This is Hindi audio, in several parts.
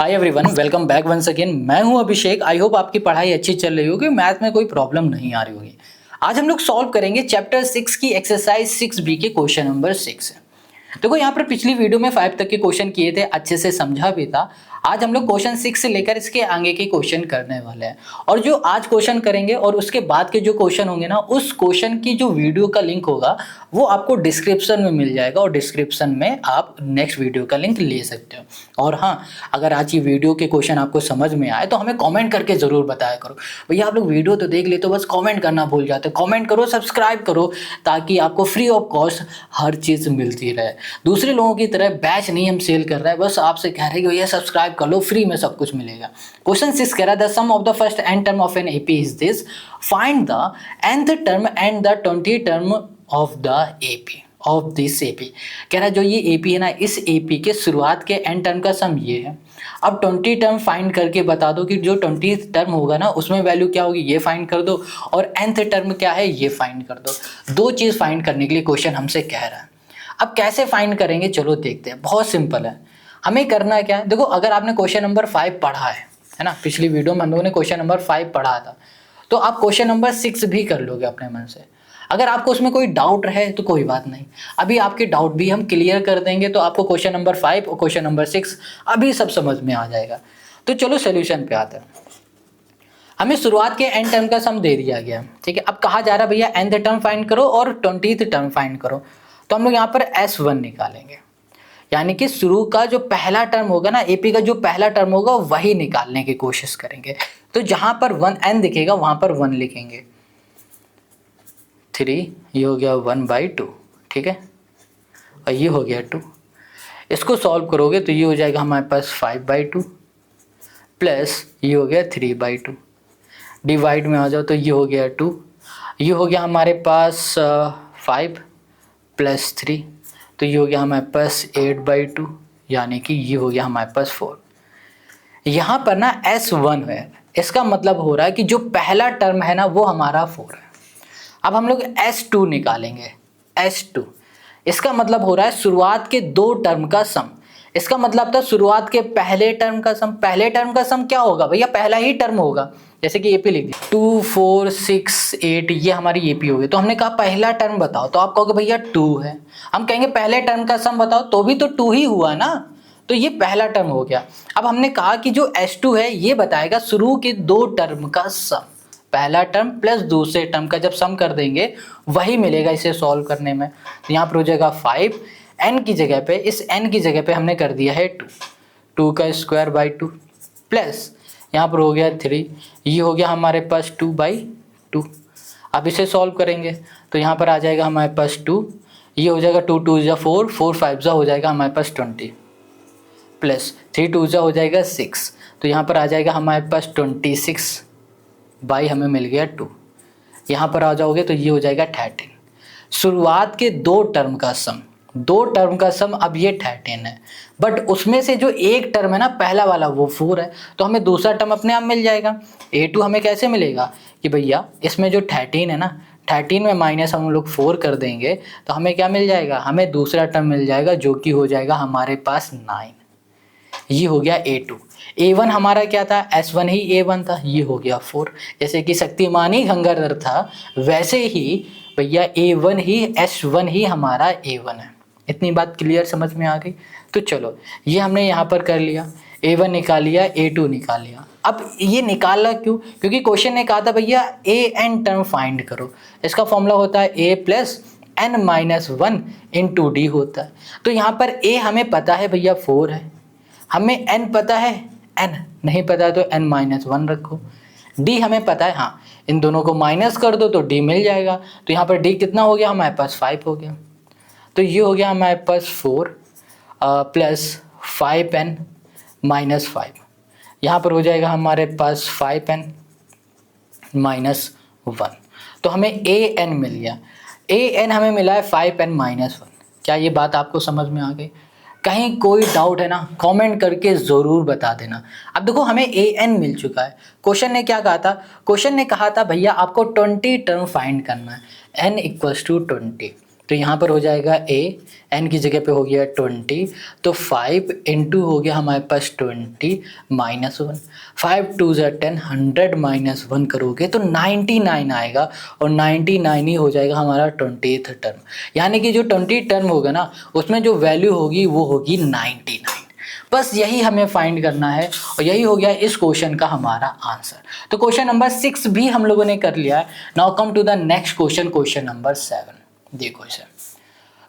हाय everyone, welcome back once again. मैं हूं अभिषेक। आई होप आपकी पढ़ाई अच्छी चल रही होगी, मैथ में कोई प्रॉब्लम नहीं आ रही होगी। आज हम लोग सॉल्व करेंगे चैप्टर 6 की एक्सरसाइज 6B के क्वेश्चन नंबर 6 है। देखो यहाँ पर पिछली वीडियो में 5 तक के क्वेश्चन किए थे, अच्छे से समझा भी था। आज हम लोग क्वेश्चन 6 से लेकर इसके आगे के क्वेश्चन करने वाले हैं। और जो आज क्वेश्चन करेंगे और उसके बाद के जो क्वेश्चन होंगे ना, उस क्वेश्चन की जो वीडियो का लिंक होगा वो आपको डिस्क्रिप्शन में मिल जाएगा और डिस्क्रिप्शन में आप नेक्स्ट वीडियो का लिंक ले सकते हो। और हाँ, अगर आज की वीडियो के क्वेश्चन आपको समझ में आए तो हमें कमेंट करके ज़रूर बताया करो। भैया आप लोग वीडियो तो देख ले तो बस कमेंट करना भूल जाते हो। कमेंट करो, सब्सक्राइब करो, ताकि आपको फ्री ऑफ कॉस्ट हर चीज़ मिलती रहे। दूसरे लोगों की तरह बैच नहीं हम सेल कर रहे हैं, बस आपसे कह रहे हैं कि भैया सब्सक्राइब कर लो, फ्री में सब कुछ मिलेगा। क्वेश्चन 6 कह रहा है the sum of the first n term of an AP is this, find the nth term and the 20th term of the AP of this AP. कह रहा है जो ये एपी है ना, इस एपी के शुरुआत के n टर्म का सम ये है। अब 20 टर्म फाइंड करके बता दो कि जो 20th टर्म होगा ना उसमें वैल्यू क्या होगी, ये फाइंड कर दो, और nth टर्म क्या है ये फाइंड कर दो। दो चीज़ फाइंड करने के लिए क्वेश्चन हमसे कह रहा है। अब कैसे फाइंड करेंगे, चलो देखते हैं। बहुत सिंपल है। हमें करना क्या है, देखो अगर आपने क्वेश्चन नंबर 5 पढ़ा है ना, पिछली वीडियो में हम लोगों ने क्वेश्चन नंबर 5 पढ़ा था, तो आप क्वेश्चन नंबर 6 भी कर लोगे अपने मन से। अगर आपको उसमें कोई डाउट रहे तो कोई बात नहीं, अभी आपके डाउट भी हम क्लियर कर देंगे, तो आपको क्वेश्चन नंबर 5 और क्वेश्चन नंबर 6 अभी सब समझ में आ जाएगा। तो चलो सोल्यूशन पे आते हैं। हमें शुरुआत के n टर्म का सम दे दिया गया, ठीक है। अब कहा जा रहा है भैया nth टर्म फाइंड करो और 20th टर्म फाइंड करो। तो हम लोग यहाँ पर S1 निकालेंगे, यानी कि शुरू का जो पहला टर्म होगा ना, एपी का जो पहला टर्म होगा वही निकालने की कोशिश करेंगे। तो जहां पर 1n दिखेगा वहां पर 1 लिखेंगे। 3 ये हो गया 1/2, ठीक है, और ये हो गया 2। इसको सॉल्व करोगे तो ये हो जाएगा हमारे पास 5/2 प्लस ये हो गया 3/2। डिवाइड में आ जाओ तो ये हो गया 2, ये हो गया हमारे पास 5 प्लस 3, तो ये हो गया हमारे पास 8/2, यानी कि ये हो गया हमारे पास 4। यहाँ पर ना S1 है, इसका मतलब हो रहा है कि जो पहला टर्म है ना वो हमारा 4 है। अब हम लोग S2 निकालेंगे। S2 इसका मतलब हो रहा है शुरुआत के दो टर्म का सम। इसका मतलब था शुरुआत के पहले टर्म का सम। पहले टर्म का सम क्या होगा भैया, पहला ही टर्म होगा। जैसे कि एपी लिख दिया 2 4 6 8, ये हमारी एपी होगी। तो हमने कहा पहला टर्म बताओ, तो आप कहोगे भैया 2 है। हम कहेंगे पहले टर्म का सम बताओ, तो भी तो 2 ही हुआ ना, तो ये पहला टर्म हो गया। अब हमने कहा कि जो S2 है ये बताएगा शुरू के दो टर्म का सम। पहला टर्म प्लस दूसरे टर्म का जब सम कर देंगे वही मिलेगा इसे सॉल्व करने में। तो यहाँ पर हो जाएगा 5, n की जगह पे, इस n की जगह पे हमने कर दिया है 2, 2 का स्क्वायर बाई 2 प्लस यहाँ पर हो गया 3, ये हो गया हमारे पास 2/2। अब इसे सॉल्व करेंगे तो यहाँ पर आ जाएगा हमारे पास 2, ये हो जाएगा 2 2 जा 4, 4 5 जा हो जाएगा हमारे पास 20 प्लस 3 2 जा हो जाएगा 6, तो यहाँ पर आ जाएगा हमारे पास 26 बाई हमें मिल गया 2। यहाँ पर आ जाओगे तो ये हो जाएगा 13। शुरुआत के दो टर्म का सम, दो टर्म का सम अब ये 13 है, बट उसमें से जो एक टर्म है ना पहला वाला वो 4 है, तो हमें दूसरा टर्म अपने आप मिल जाएगा। A2 हमें कैसे मिलेगा कि भैया इसमें जो 13 है ना, 13 में माइनस हम लोग 4 कर देंगे तो हमें क्या मिल जाएगा, हमें दूसरा टर्म मिल जाएगा जो कि हो जाएगा हमारे पास 9। ये हो गया A2। A1 हमारा क्या था, S1 ही A1 था, ये हो गया 4। जैसे कि शक्तिमान ही गंगाधर था, वैसे ही भैया A1 ही S1 ही हमारा A1 है। इतनी बात क्लियर समझ में आ गई। तो चलो ये हमने यहाँ पर कर लिया, A1 निकाल लिया, A2 निकाल लिया। अब ये निकाला क्यों, क्योंकि क्वेश्चन ने कहा था भैया AN टर्म फाइंड करो। इसका फॉर्मूला होता है A plus n-1 into D होता है। तो यहाँ पर A हमें पता है भैया 4 है, हमें n पता है, n नहीं पता है तो n-1 रखो। d हमें पता है, हाँ इन दोनों को माइनस कर दो तो d मिल जाएगा। तो यहाँ पर d कितना हो गया, हमारे पास 5 हो गया। तो ये हो गया हमारे पास 4 प्लस 5n-5, यहाँ पर हो जाएगा हमारे पास 5n-1। तो हमें an मिल गया। an हमें मिला है 5n-1। क्या ये बात आपको समझ में आ गई? कहीं कोई डाउट है ना, कमेंट करके ज़रूर बता देना। अब देखो हमें an मिल चुका है। क्वेश्चन ने क्या कहा था, क्वेश्चन ने कहा था भैया आपको 20 टर्म फाइंड करना है, n = 20। तो यहाँ पर हो जाएगा a, n की जगह पे हो गया 20, तो 5 इंटू हो गया हमारे पास 20 माइनस 1, 5 2 ज़ा 10, 100 माइनस 1 करोगे तो 99 आएगा, और 99 ही हो जाएगा हमारा 20th टर्म। यानी कि जो 20 टर्म होगा ना उसमें जो वैल्यू होगी वो होगी 99। बस यही हमें फाइंड करना है, और यही हो गया इस क्वेश्चन का हमारा आंसर। तो क्वेश्चन नंबर 6 भी हम लोगों ने कर लिया है। Now come to the next question, question number 7। देखो इसे,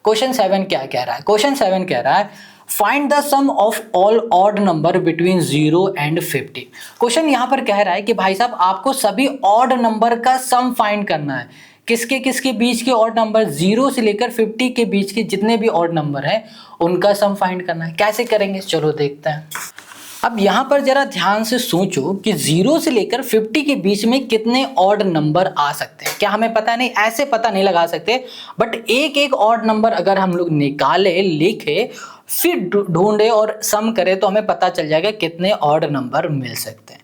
क्वेश्चन 7 क्या कह रहा है? क्वेश्चन 7 कह रहा है find the sum of all odd number between 0 and 50। क्वेश्चन यहाँ पर कह रहा है कि भाई साहब आपको सभी ऑड नंबर का सम फाइंड करना है। किसके बीच के ऑड नंबर, 0 से लेकर 50 के बीच के जितने भी ऑड नंबर हैं उनका सम फाइंड करना है। कैसे करेंगे चलो देखते हैं। अब यहाँ पर जरा ध्यान से सोचो कि 0 से लेकर 50 के बीच में कितने ऑड नंबर आ सकते हैं। क्या हमें पता नहीं? ऐसे पता नहीं लगा सकते, बट एक एक ऑड नंबर अगर हम लोग निकाले, लिखे, फिर ढूंढे और सम करें तो हमें पता चल जाएगा कितने ऑड नंबर मिल सकते हैं।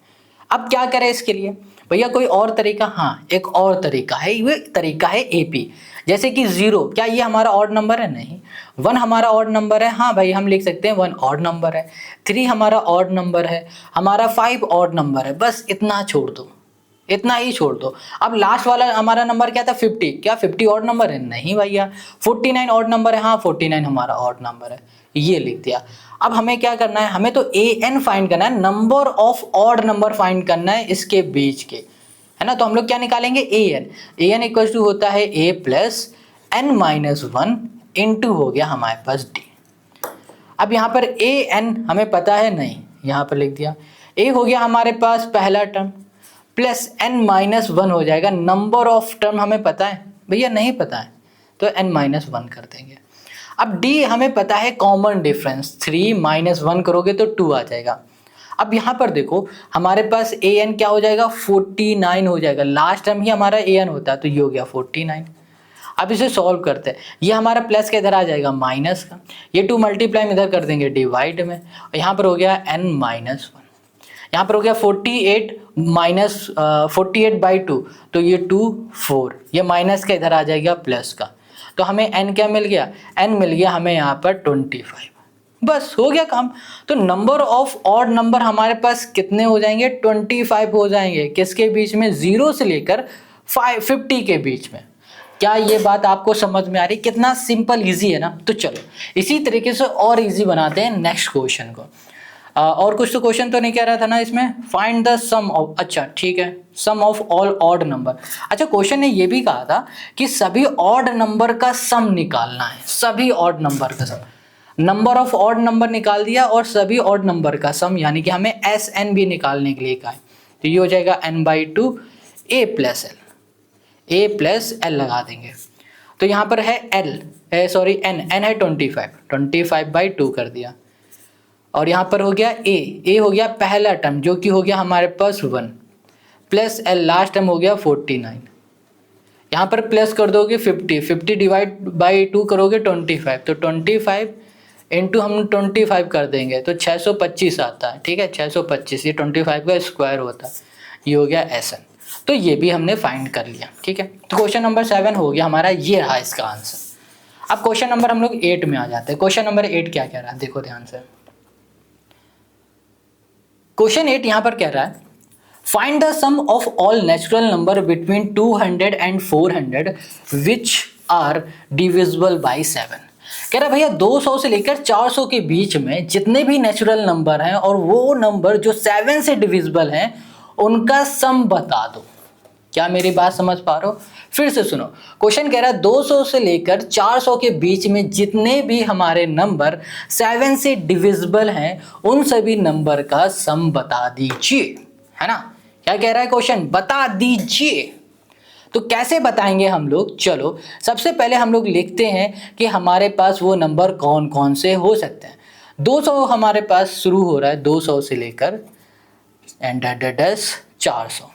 अब क्या करें इसके लिए? भैया कोई और तरीका? हाँ, एक और तरीका है, ये तरीका है एपी। जैसे कि 0, क्या ये हमारा ऑड नंबर है? नहीं। 1 हमारा ऑड नंबर है, हाँ भाई हम लिख सकते हैं 1 ऑड नंबर है। 3 हमारा ऑड नंबर है, हमारा 5 ऑड नंबर है। बस इतना छोड़ दो, इतना ही छोड़ दो। अब लास्ट वाला हमारा नंबर क्या था? 50। क्या 50 ऑड नंबर है? नहीं भैया। 49 ऑड नंबर है, हाँ 49 हमारा ऑड नंबर है, ये लिख दिया। अब हमें क्या करना है? हमें तो an फाइंड करना है, number of odd number find करना है इसके बीच के, है ना। तो हम लोग क्या निकालेंगे? an इक्वल टू होता है a plus n minus 1 into हो गया हमारे पास d। अब यहाँ पर an हमें पता है नहीं, यहाँ पर लिख दिया। a हो गया हमारे पास पहला टर्म, प्लस n माइनस 1 हो जाएगा। नंबर ऑफ टर्म हमें पता है? भैया नहीं पता है, तो n माइनस 1 कर देंगे। अब d हमें पता है कॉमन डिफरेंस, 3 माइनस 1 करोगे तो 2 आ जाएगा। अब यहाँ पर देखो हमारे पास an क्या हो जाएगा? 49 हो जाएगा। लास्ट टर्म ही हमारा an होता है, तो ये हो गया 49। अब इसे सॉल्व करते हैं। ये हमारा प्लस का इधर आ जाएगा माइनस का, ये 2 मल्टीप्लाई इधर कर देंगे डिवाइड में, और यहाँ पर हो गया n माइनस 1। यहाँ पर हो गया 48 माइनस 48/2, तो ये 2 4, ये माइनस का इधर आ जाएगा प्लस का, तो हमें n क्या मिल गया? n मिल गया हमें यहाँ पर 25। बस हो गया काम। तो नंबर ऑफ ऑड नंबर हमारे पास कितने हो जाएंगे? 25 हो जाएंगे। किसके बीच में? 0 से लेकर 50 के बीच में। क्या ये बात आपको समझ में आ रही? कितना सिंपल इजी है ना। तो चलो इसी तरीके से और इजी बनाते हैं नेक्स्ट क्वेश्चन को। और कुछ तो क्वेश्चन तो नहीं कह रहा था ना इसमें, फाइंड द सम ऑफ, अच्छा ठीक है, सम ऑफ ऑल ऑड नंबर। अच्छा क्वेश्चन ने ये भी कहा था कि सभी ऑड नंबर का सम निकालना है, सभी ऑड नंबर का सम। नंबर ऑफ ऑड नंबर निकाल दिया और सभी ऑड नंबर का सम, यानी कि हमें SN भी निकालने के लिए कहा है। तो ये हो जाएगा n/2 a प्लस l लगा देंगे। तो यहाँ पर है n है 25/2 कर दिया, और यहाँ पर हो गया a हो गया पहला टर्म जो कि हो गया हमारे पास 1, प्लस l लास्ट टर्म हो गया 49। यहाँ पर प्लस कर दोगे 50 डिवाइड बाई 2 करोगे 25, तो 25 इंटू हम 25 कर देंगे तो 625 आता है। ठीक है, 625, ये 25 का स्क्वायर होता है, ये हो गया SN। तो ये भी हमने फाइंड कर लिया। ठीक है, तो क्वेश्चन नंबर 7 हो गया हमारा, ये रहा इसका आंसर। अब क्वेश्चन नंबर हम लोग 8 में आ जाते हैं। क्वेश्चन नंबर 8 क्या कह रहा है, देखो ध्यान से। क्वेश्चन 8 यहाँ पर कह रहा है find the sum of all natural number between 200 and 400 which are divisible by 7। कह रहा है भैया 200 से लेकर 400 के बीच में जितने भी नेचुरल नंबर हैं और वो नंबर जो 7 से डिविजिबल हैं उनका सम बता दो। क्या मेरी बात समझ पा रहे हो? फिर से सुनो, क्वेश्चन कह रहा है 200 से लेकर 400 के बीच में जितने भी हमारे नंबर 7 से डिविजिबल हैं उन सभी नंबर का सम बता दीजिए, है ना। क्या कह रहा है क्वेश्चन? बता दीजिए। तो कैसे बताएंगे हम लोग? चलो सबसे पहले हम लोग लिखते हैं कि हमारे पास वो नंबर कौन कौन से हो सकते हैं। 200 हमारे पास शुरू हो रहा है, 200 से लेकर एंड 400।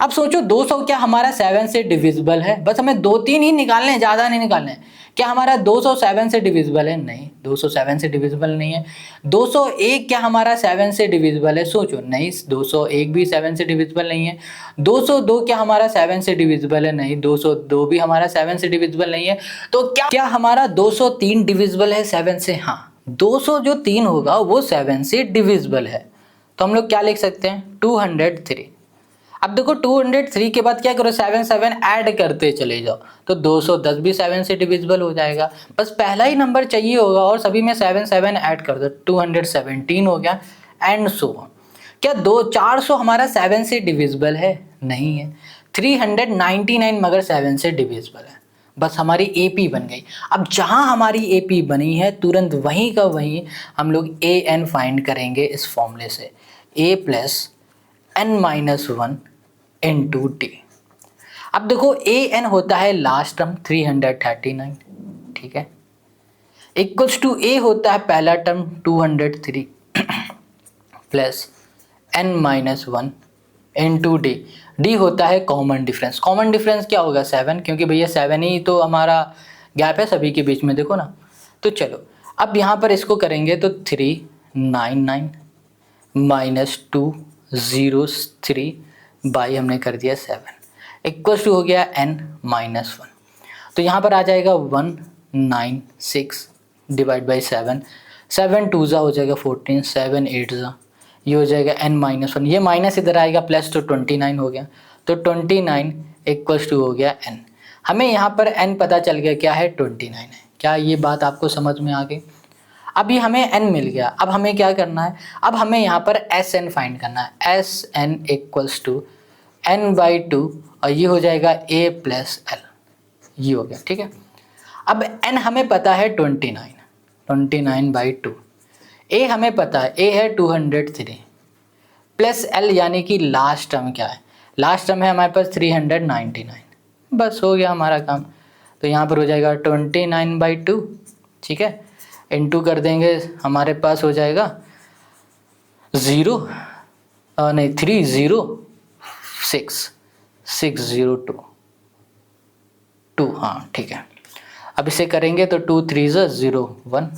अब सोचो 200 क्या हमारा 7 से डिविजिबल है? बस हमें 2-3 ही निकालने हैं, ज़्यादा नहीं निकालने हैं। क्या हमारा 200 7 से डिविजिबल है? नहीं, 200 7 से डिविजिबल नहीं है। 201 क्या हमारा 7 से डिविजिबल है? सोचो, नहीं, 201 भी 7 से डिविजिबल नहीं है। 202 क्या हमारा 7 से डिविजिबल है? नहीं, 202 भी हमारा 7 से डिविजिबल नहीं है। तो क्या हमारा 203 डिविजिबल है 7 से? हाँ, 200 जो 3 होगा वो 7 से डिविजिबल है। तो हम लोग क्या लिख सकते हैं? 203। अब देखो 203 के बाद क्या करो, 7 7 ऐड करते चले जाओ, तो 210 भी 7 से डिविजिबल हो जाएगा। बस पहला ही नंबर चाहिए होगा और सभी में 7 7 ऐड कर दो, 217 हो गया, एंड सो ऑन। क्या 400 हमारा 7 से डिविजिबल है? नहीं है। 399 मगर 7 से डिविजिबल है। बस हमारी एपी बन गई। अब जहां हमारी एपी बनी है तुरंत वहीं का वहीं हम लोग ए एन फाइंड करेंगे इस फॉर्मूले से, ए प्लस n-1 इंटू टी। अब देखो ए एन होता है लास्ट टर्म 339, ठीक है, इक्वल्स टू ए होता है पहला term 203 plus n-1 into D. D होता है कॉमन डिफरेंस। कॉमन डिफरेंस क्या होगा? 7, क्योंकि भैया 7 ही तो हमारा गैप है सभी के बीच में, देखो ना। तो चलो अब यहाँ पर इसको करेंगे तो 399 माइनस 203 बाई हमने कर दिया 7 इक्वल्स टू हो गया n-1। तो यहाँ पर आ जाएगा 196 डिवाइड बाई 7, 7 2 हो जाएगा 14, 7 8 ये हो जाएगा n-1। ये माइनस इधर आएगा प्लस, तो 29 हो गया। तो 29 इक्वल्स टू हो गया n। हमें यहाँ पर n पता चल गया क्या है? 29 है। क्या ये बात आपको समझ में आ गई? अभी हमें n मिल गया, अब हमें क्या करना है? अब हमें यहाँ पर Sn फाइंड करना है। Sn इक्वल्स टू n/2 और ये हो जाएगा a प्लस l, ये हो गया, ठीक है। अब n हमें पता है 29/2, a हमें पता है a है 203 प्लस l यानी कि लास्ट टर्म क्या है? लास्ट टर्म है हमारे पास 399। बस हो गया हमारा काम। तो यहाँ पर हो जाएगा 29/2, ठीक है, इनटू कर देंगे, हमारे पास हो जाएगा 306,602, हाँ ठीक है। अब इसे करेंगे तो 2 3 0 1।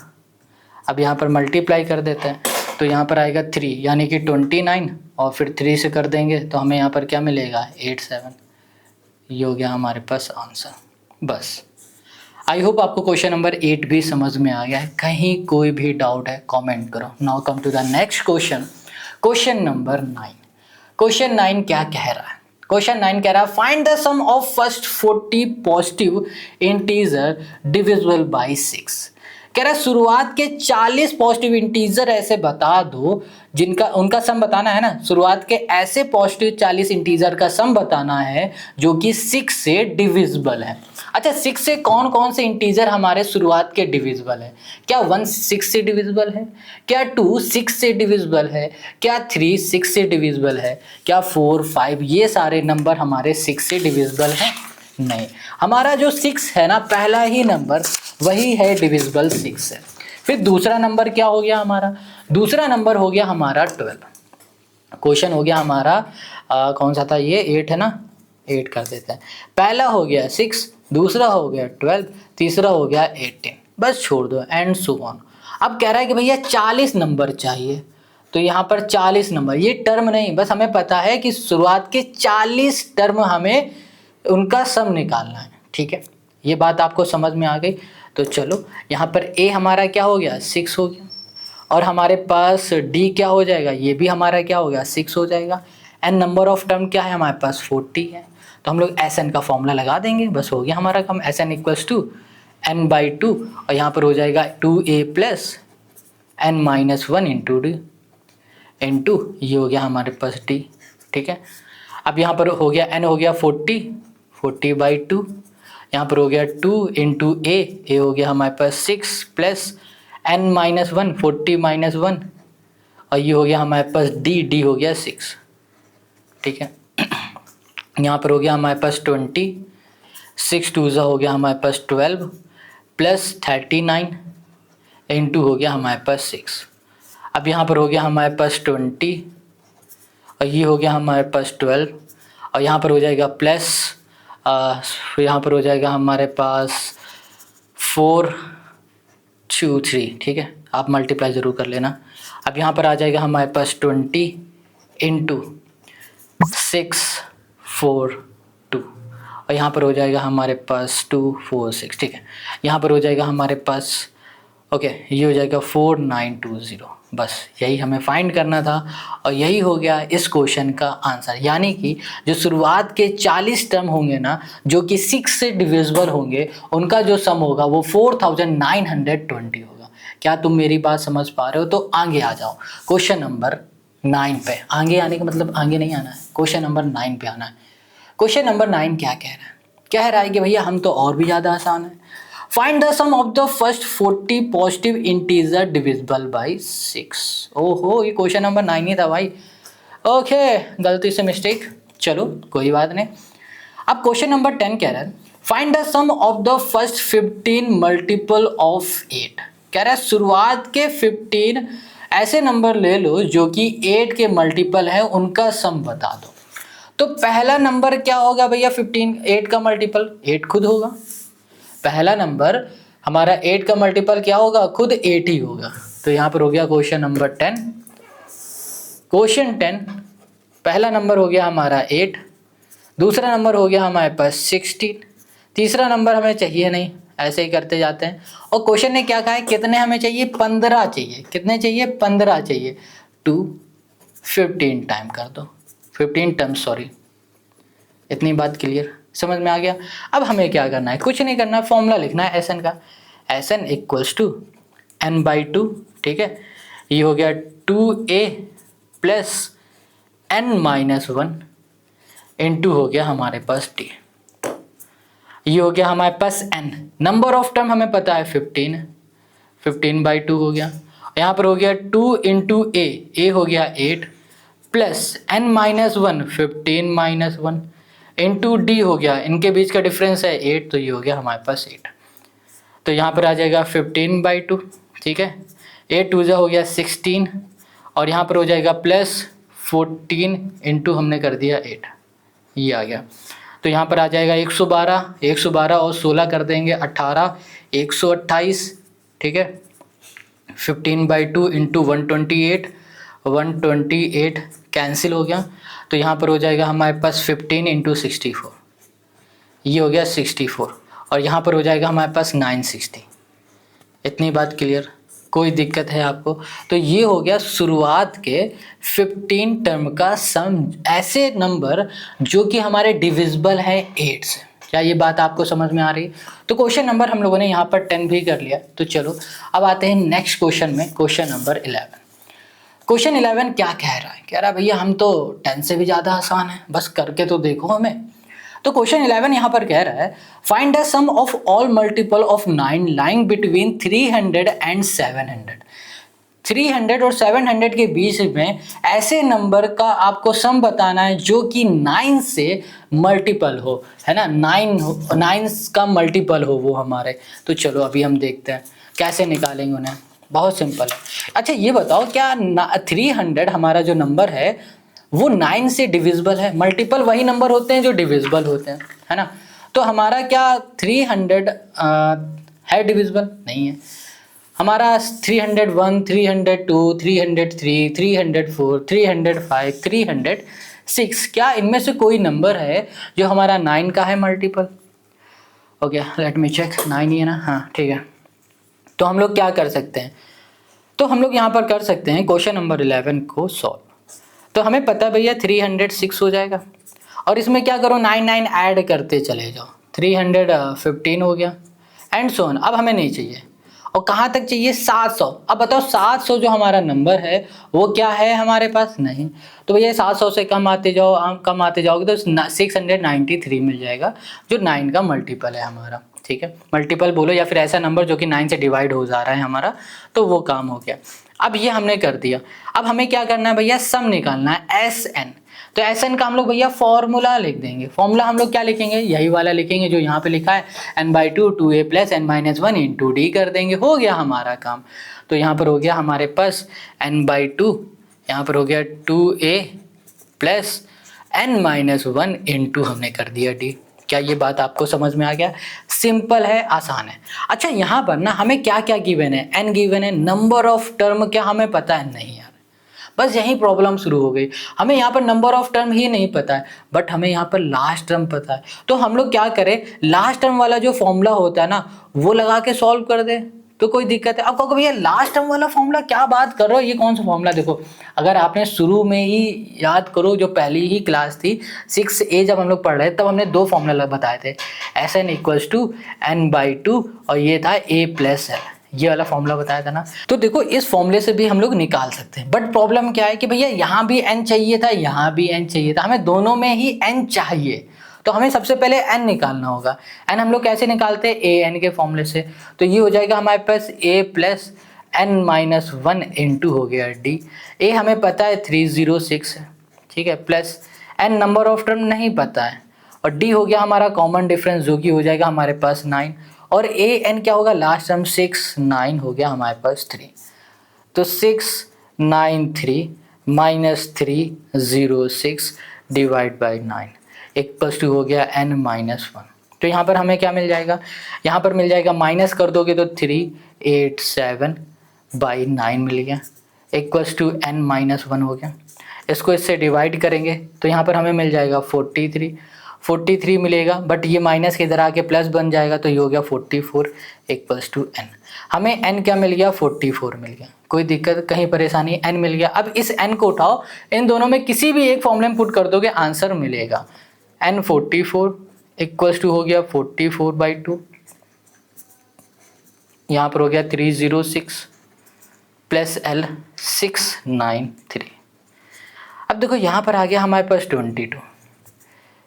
अब यहाँ पर मल्टीप्लाई कर देते हैं, तो यहाँ पर आएगा 3 यानी कि 29 और फिर 3 से कर देंगे तो हमें यहाँ पर क्या मिलेगा? 87। ये हो गया हमारे पास आंसर। बस आई होप आपको क्वेश्चन नंबर 8 भी समझ में आ गया है। कहीं कोई भी डाउट है कमेंट करो। Now come to the next question, question number 9। Question 9 क्या कह रहा है? क्वेश्चन 9 कह रहा है find the sum of first 40 positive integer divisible by 6। कह रहा है शुरुआत के 40 पॉजिटिव इंटीजर ऐसे बता दो जिनका उनका सम बताना है ना। शुरुआत के ऐसे पॉजिटिव 40 इंटीजर का सम बताना है जो कि 6 से डिविजिबल है। अच्छा, 6 से कौन कौन से इंटीजर हमारे शुरुआत के डिविजिबल है? क्या 1 6 से डिविजिबल है? क्या 2 6 से डिविजिबल है? क्या 3 6 से डिविजिबल है? क्या 4 5 ये सारे नंबर हमारे 6 से डिविजिबल हैं? नहीं, हमारा जो 6 है ना, पहला ही नंबर वही है डिविजिबल 6 से। फिर दूसरा नंबर क्या हो गया हमारा? दूसरा नंबर हो गया हमारा 12। क्वेश्चन हो गया हमारा कौन सा था ये? 8 है ना, 8 कर देते हैं। पहला हो गया 6, दूसरा हो गया 12, तीसरा हो गया 18। बस छोड़ दो, एंड सो ऑन। अब कह रहा है कि भैया 40 नंबर चाहिए, तो यहाँ पर 40 नंबर, ये टर्म नहीं, बस हमें पता है कि शुरुआत के 40 टर्म हमें उनका सम निकालना है, ठीक है। ये बात आपको समझ में आ गई। तो चलो यहाँ पर ए हमारा क्या हो गया? 6 हो गया, और हमारे पास डी क्या हो जाएगा? ये भी हमारा क्या हो गया? 6 हो जाएगा। एन नंबर ऑफ टर्म क्या है हमारे पास? 40 है। तो हम लोग एस एन का फॉर्मूला लगा देंगे, बस हो गया हमारा काम। S N equals to n/2 और यहाँ पर हो जाएगा 2a plus n-1 into D into ये हो गया हमारे पास डी, ठीक है। अब यहाँ पर हो गया n हो गया 40/2, यहाँ पर हो गया 2 इंटू ए हो गया हमारे पास 6 प्लस n-1 40-1 और ये हो गया हमारे पास डी हो गया 6, ठीक है। यहाँ पर हो गया हमारे पास 20, 6 2 हो गया हमारे पास 12 प्लस 39 इंटू हो गया हमारे पास 6। अब यहाँ पर हो गया हमारे पास 20 और ये हो गया हमारे पास 12 और यहाँ पर हो जाएगा प्लस, यहाँ पर हो जाएगा हमारे पास 4 2 3, ठीक है, आप मल्टीप्लाई ज़रूर कर लेना। अब यहाँ पर आ जाएगा हमारे पास 20 इंटू 6 4 2, और यहाँ पर हो जाएगा हमारे पास 2 4 6, ठीक है। यहाँ पर हो जाएगा हमारे पास ओके, ये हो जाएगा 4920। बस यही हमें फाइंड करना था और यही हो गया इस क्वेश्चन का आंसर। यानी कि जो शुरुआत के 40 टर्म होंगे ना, जो कि 6 से डिविजिबल होंगे, उनका जो सम होगा वो 4920 होगा। क्या तुम मेरी बात समझ पा रहे हो? तो आगे आ जाओ क्वेश्चन नंबर 9 पे। आगे आने का मतलब आगे नहीं आना है, क्वेश्चन नंबर 9 पे आना है। क्वेश्चन नंबर 9 क्या कह रहा है? कह रहा है कि भैया हम तो और भी ज़्यादा आसान है। Find the sum of the first 40 positive integer divisible by 6। ओहो, ये क्वेश्चन नंबर 9 ही था भाई। ओके, गलती से मिस्टेक, चलो कोई बात नहीं। अब क्वेश्चन नंबर 10 कह रहा है find the sum of the first 15 multiple of 8। कह रहा है शुरुआत के 15 ऐसे नंबर ले लो जो कि 8 के मल्टीपल है, उनका सम बता दो। तो पहला नंबर क्या होगा भैया? 15, 8 का मल्टीपल 8 खुद होगा। पहला नंबर हमारा 8 का मल्टीपल क्या होगा? खुद 8 ही होगा। तो यहाँ पर हो गया क्वेश्चन नंबर 10। क्वेश्चन 10, पहला नंबर हो गया हमारा 8, दूसरा नंबर हो गया हमारे पास 16, तीसरा नंबर हमें चाहिए नहीं, ऐसे ही करते जाते हैं। और क्वेश्चन ने क्या कहा है? कितने हमें चाहिए? 15 चाहिए। कितने चाहिए? 15 चाहिए। 2 15 टाइम कर दो, 15 टाइम्स, सॉरी। इतनी बात क्लियर समझ में आ गया? अब हमें क्या करना है? कुछ नहीं करना है, फॉर्मूला लिखना है एस एन का। S N equals to n/2, ठीक है। ये हो गया 2a प्लस n-1 इंटू हो गया हमारे पास d। ये हो गया हमारे पास n, नंबर ऑफ टर्म हमें पता है 15, 15/2 हो गया। यहाँ पर हो गया 2 इंटू a हो गया 8 प्लस n-1 15-1 इंटू डी हो गया, इनके बीच का डिफरेंस है 8, तो ये हो गया हमारे पास 8। तो यहाँ पर आ जाएगा 15/2, ठीक है। 8 2 हो गया 16, और यहाँ पर हो जाएगा प्लस 14 इंटू हमने कर दिया 8, ये आ गया। तो यहाँ पर आ जाएगा 112, 112 और 16 कर देंगे 18, 128, ठीक है। 15/2 इंटू 128, 128 कैंसिल हो गया। तो यहाँ पर हो जाएगा हमारे पास 15 इंटू 64, ये हो गया 64, और यहाँ पर हो जाएगा हमारे पास 960। इतनी बात क्लियर? कोई दिक्कत है आपको? तो ये हो गया शुरुआत के 15 टर्म का सम, ऐसे नंबर जो कि हमारे डिविजिबल है 8 से। क्या ये बात आपको समझ में आ रही है? तो क्वेश्चन नंबर हम लोगों ने यहाँ पर 10 भी कर लिया। तो चलो अब आते हैं नेक्स्ट क्वेश्चन में, क्वेश्चन नंबर 11। क्वेश्चन 11 क्या कह रहा है? कह रहा है भैया हम तो 10 से भी ज़्यादा आसान है, बस करके तो देखो हमें। तो क्वेश्चन 11 यहाँ पर कह रहा है find the sum of all multiple of 9 lying between 300 and 700। 300 और 700 के बीच में ऐसे नंबर का आपको सम बताना है जो कि 9 से मल्टीपल हो, है ना। 9 का मल्टीपल हो वो हमारे। तो चलो अभी हम देखते हैं कैसे निकालेंगे उन्हें। बहुत सिंपल है। अच्छा ये बताओ, क्या 300 हमारा जो नंबर है वो 9 से डिविजिबल है? मल्टीपल वही नंबर होते हैं जो डिविजिबल होते हैं, है ना। तो हमारा क्या 300 है डिविजिबल? नहीं है। हमारा 301, 302, 303, 304, 305, 306, क्या इनमें से कोई नंबर है जो हमारा 9 का है multiple? Okay, let me check. 9 ही है ना? हाँ ठीक है। तो हम लोग क्या कर सकते हैं? तो हम लोग यहाँ पर कर सकते हैं क्वेश्चन नंबर 11 को सॉल्व। तो हमें पता है भैया 306 हो जाएगा, और इसमें क्या करो 9 ऐड करते चले जाओ, 315 हो गया एंड सो ऑन। अब हमें नहीं चाहिए, और कहाँ तक चाहिए? 700। अब बताओ 700 जो हमारा नंबर है वो क्या है हमारे पास? नहीं। तो भैया 700 से कम आते जाओ, कम आते जाओगे तो 693 मिल जाएगा, जो 9 का मल्टीपल है हमारा, ठीक है। मल्टीपल बोलो या फिर ऐसा नंबर जो कि 9 से डिवाइड हो जा रहा है हमारा, तो वो काम हो गया। अब ये हमने कर दिया। अब हमें क्या करना है भैया? सम निकालना है, एस एन। तो एस एन का हम लोग भैया फॉर्मूला लिख देंगे। फॉर्मूला हम लोग क्या लिखेंगे? यही वाला लिखेंगे जो यहाँ पे लिखा है, n/2 2a plus n-1 into D कर देंगे, हो गया हमारा काम। तो यहाँ पर हो गया हमारे पास n/2, यहाँ पर हो गया 2a प्लस n-1 इंटू हमने कर दिया d। क्या ये बात आपको समझ में आ गया? सिंपल है, आसान है। अच्छा यहाँ पर ना हमें क्या क्या गिवन है, n गिवन है, नंबर ऑफ टर्म क्या हमें पता है? नहीं यार, बस यही प्रॉब्लम शुरू हो गई। हमें यहाँ पर नंबर ऑफ टर्म ही नहीं पता है, बट हमें यहाँ पर लास्ट टर्म पता है। तो हम लोग क्या करें, लास्ट टर्म वाला जो फॉर्मूला होता है ना वो लगा के सॉल्व कर दे तो कोई दिक्कत है। अब कहोगे भैया लास्ट टर्म वाला फॉर्मूला क्या बात कर रहे हो, ये कौन सा फॉर्मूला? देखो अगर आपने शुरू में ही याद करो, जो पहली ही क्लास थी 6A जब हम लोग पढ़ रहे तब हमने दो फॉर्मूला बताए थे, Sn इक्वल्स टू n/2 और ये था a+l, ये वाला फॉर्मूला बताया था ना। तो देखो इस फॉर्मूले से भी हम लोग निकाल सकते हैं, बट प्रॉब्लम क्या है कि भैया यहाँ भी n चाहिए था, यहाँ भी n चाहिए था, हमें दोनों में ही n चाहिए। तो हमें सबसे पहले n निकालना होगा। n हम लोग कैसे निकालते हैं, an के फॉर्मूले से। तो ये हो जाएगा हमारे पास a प्लस n-1 इंटू हो गया d। a हमें पता है 306 है, ठीक है, plus n number of term नहीं पता है, और d हो गया हमारा कॉमन डिफरेंस जो कि हो जाएगा हमारे पास 9, और a n क्या होगा लास्ट टर्म 6, 9 हो गया हमारे पास 3। तो 6 9 3 minus 306 divide by 9 equals to हो गया n-1। तो यहाँ पर हमें क्या मिल जाएगा, यहाँ पर मिल जाएगा, माइनस कर दोगे तो 387 बाई 9 मिल गया इक्वल्स टू n-1 हो गया। इसको इससे डिवाइड करेंगे तो यहाँ पर हमें मिल जाएगा 43 मिलेगा, बट ये माइनस के इधर आके प्लस बन जाएगा तो ये हो गया 44 इक्वल्स टू n। हमें n क्या मिल गया, 44 मिल गया, कोई दिक्कत कहीं परेशानी, n मिल गया। अब इस n को उठाओ, इन दोनों में किसी भी एक फॉर्मूले में पुट कर दोगे आंसर मिलेगा। n44 इक्वल्स टू हो गया 44/2, यहाँ पर हो गया 306 प्लस l 693। अब देखो यहाँ पर आ गया हमारे पास 22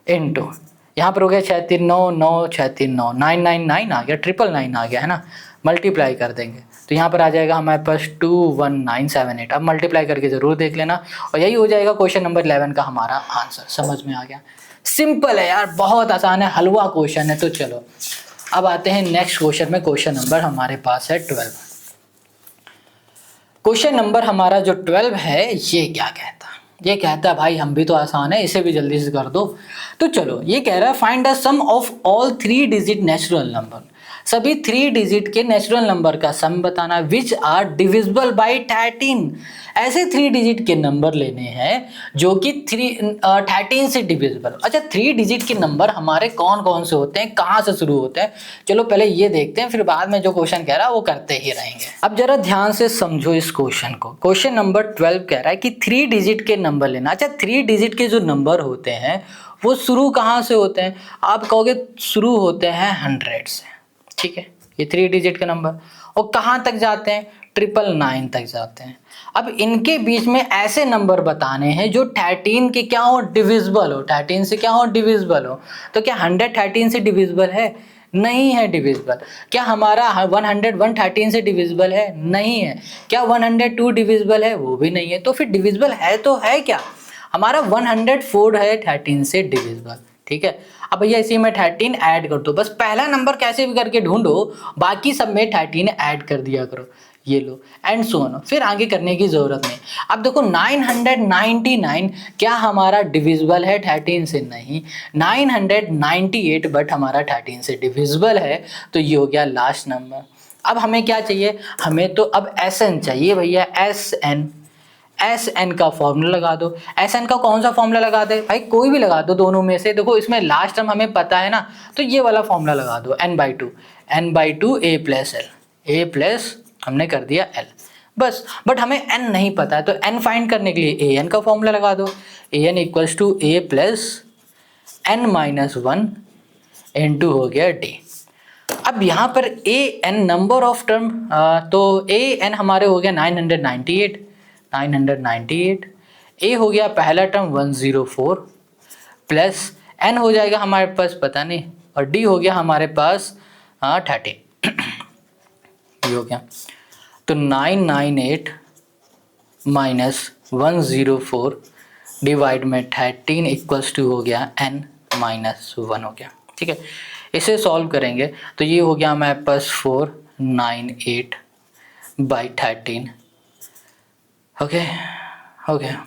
इंटू, यहाँ पर हो गया 6 3 9 9 6 3 9 999 आ गया, 999 आ गया है ना, मल्टीप्लाई कर देंगे तो यहाँ पर आ जाएगा हमारे पास 21978। अब मल्टीप्लाई करके ज़रूर देख लेना, और यही हो जाएगा क्वेश्चन नंबर 11 का हमारा आंसर। समझ में आ गया? सिंपल है यार, बहुत आसान है, हलवा क्वेश्चन है। तो चलो अब आते हैं नेक्स्ट क्वेश्चन में। क्वेश्चन नंबर हमारे पास है 12। क्वेश्चन नंबर हमारा जो 12 है ये क्या कहता है, ये कहता है भाई हम भी तो आसान है, इसे भी जल्दी से कर दो। तो चलो ये कह रहा है find the sum of all 3 digit natural number, सभी 3 डिजिट के नेचुरल नंबर का सम बताना, विच आर डिविजिबल बाय 13। ऐसे 3 डिजिट के नंबर लेने हैं जो कि 13 से डिविजिबल। अच्छा 3 डिजिट के नंबर हमारे कौन कौन से होते हैं, कहाँ से शुरू होते हैं, चलो पहले ये देखते हैं, फिर बाद में जो क्वेश्चन कह रहा है वो करते ही रहेंगे। अब जरा ध्यान से समझो इस क्वेश्चन को। क्वेश्चन नंबर 12 कह रहा है कि 3 डिजिट के नंबर लेना। अच्छा 3 डिजिट के जो नंबर होते हैं वो शुरू कहाँ से होते हैं, आप कहोगे शुरू होते हैं 100 से, ठीक है, ये 3 डिजिट के नंबर, और कहाँ तक जाते हैं, 999 तक जाते हैं। अब इनके बीच में ऐसे नंबर बताने हैं जो 13 के क्या हो, डिविजिबल हो, 13 से क्या हो, डिविजिबल हो। तो क्या 100 13 से डिविजिबल है? नहीं है डिविजिबल। क्या हमारा 100 113 से डिविजिबल है? नहीं है। क्या 102 डिविजिबल है? वो भी नहीं है। तो फिर डिविजिबल है तो है क्या, हमारा 104 है 13 से डिविजिबल, ठीक है। अब भैया इसी में 13 ऐड कर दो, बस पहला नंबर कैसे भी करके ढूंढो, बाकी सब में 13 ऐड कर दिया करो, ये लो, एंड सो ऑन, फिर आगे करने की जरूरत नहीं। अब देखो 999 क्या हमारा डिविजिबल है 13 से? नहीं। 998 बट हमारा 13 से डिविजिबल है, तो ये हो गया लास्ट नंबर। अब हमें क्या चाहिए, हमें तो अब Sn चाहिए भैया, Sn का फॉर्मूला लगा दो। Sn का कौन सा फॉर्मूला लगा दे भाई, कोई भी लगा दो दोनों में से। देखो इसमें लास्ट टर्म हमें पता है ना, तो ये वाला फॉर्मूला लगा दो, n/2 a plus l, a plus हमने कर दिया l, बस। बट हमें n नहीं पता है, तो n फाइंड करने के लिए an का फॉर्मूला लगा दो, an equals to a plus n-1 into हो गया d। अब यहाँ पर an नंबर ऑफ टर्म, तो an हमारे हो गया 998, a हो गया पहला टर्म 104 प्लस n हो जाएगा हमारे पास पता नहीं, और d हो गया हमारे पास 13, ये हो गया। तो 998 माइनस 104 डिवाइड में 13 इक्वल्स टू हो गया n-1 हो गया, ठीक है। इसे सॉल्व करेंगे तो ये हो गया हमारे पास 498/13, ओके हो गया।